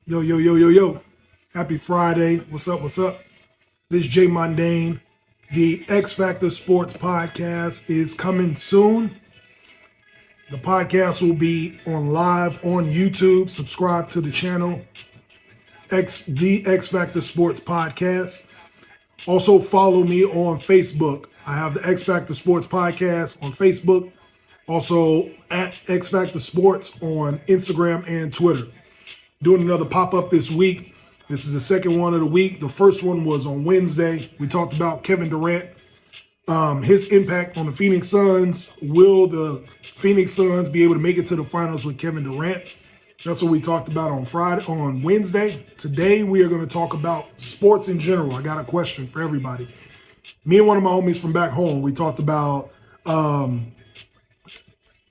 Yo, yo, yo, yo, yo. Happy Friday. What's up? What's up? This is Jay Mundane. The X Factor Sports Podcast is coming soon. The podcast will be on live on YouTube. Subscribe to the channel, the X Factor Sports Podcast. Also follow me on Facebook. I have the X Factor Sports Podcast on Facebook. Also at X Factor Sports on Instagram and Twitter. Doing another pop-up this week. This is the second one of the week. The first one was on Wednesday. We talked about Kevin Durant, his impact on the Phoenix Suns. Will the Phoenix Suns be able to make it to the finals with Kevin Durant? That's what we talked about on Wednesday. Today, we are going to talk about sports in general. I got a question for everybody. Me and one of my homies from back home, we talked about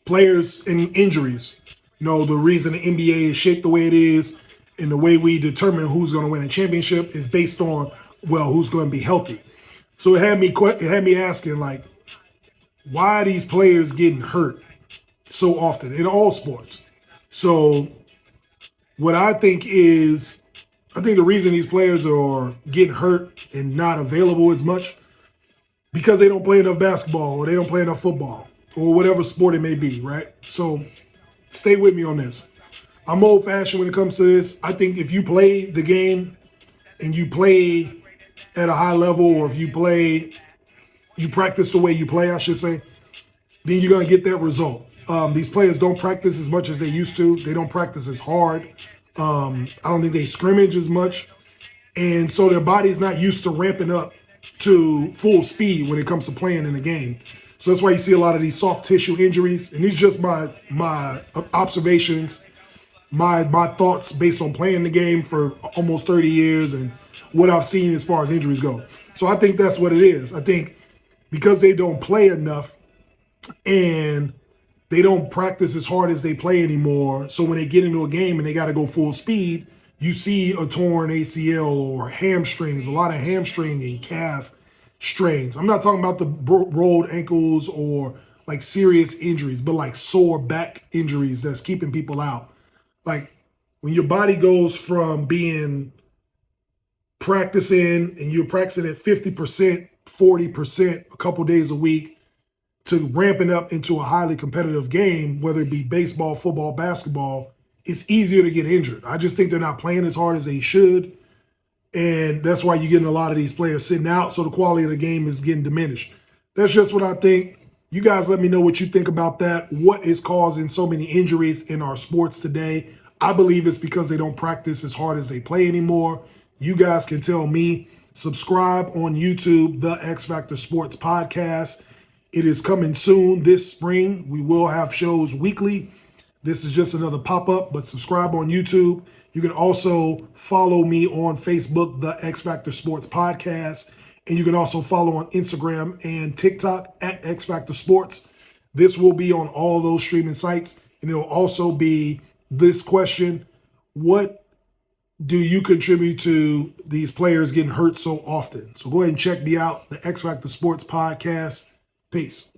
players and injuries. You know, the reason the NBA is shaped the way it is and the way we determine who's going to win a championship is based on, well, who's going to be healthy. So it had me asking, like, why are these players getting hurt so often in all sports? So what I think the reason these players are getting hurt and not available as much because they don't play enough basketball or they don't play enough football or whatever sport it may be, right? So stay with me on this. I'm old-fashioned when it comes to this. I think if you play the game and you play at a high level, or if you practice the way you play, I should say, then you're going to get that result. These players don't practice as much as they used to. They don't practice as hard. I don't think they scrimmage as much. And so their body's not used to ramping up to full speed when it comes to playing in the game. So that's why you see a lot of these soft tissue injuries. And these are just my observations, my thoughts based on playing the game for almost 30 years and what I've seen as far as injuries go. So I think that's what it is. I think because they don't play enough and they don't practice as hard as they play anymore, so when they get into a game and they got to go full speed, you see a torn ACL or hamstrings, a lot of hamstring and calf strains. I'm not talking about the rolled ankles or like serious injuries, but like sore back injuries that's keeping people out. Like when your body goes from being practicing and you're practicing at 50%, 40% a couple days a week to ramping up into a highly competitive game, whether it be baseball, football, basketball, it's easier to get injured. I just think they're not playing as hard as they should. And that's why you're getting a lot of these players sitting out, so the quality of the game is getting diminished. That's just what I think. You guys let me know what you think about that. What is causing so many injuries in our sports today? I believe it's because they don't practice as hard as they play anymore. You guys can tell me. Subscribe on YouTube, the X Factor Sports Podcast. It is coming soon this spring. We will have shows weekly. This is just another pop-up, but subscribe on YouTube. You can also follow me on Facebook, the X Factor Sports Podcast. And you can also follow on Instagram and TikTok at X Factor Sports. This will be on all those streaming sites. And it'll also be this question: what do you contribute to these players getting hurt so often? So go ahead and check me out, the X Factor Sports Podcast. Peace.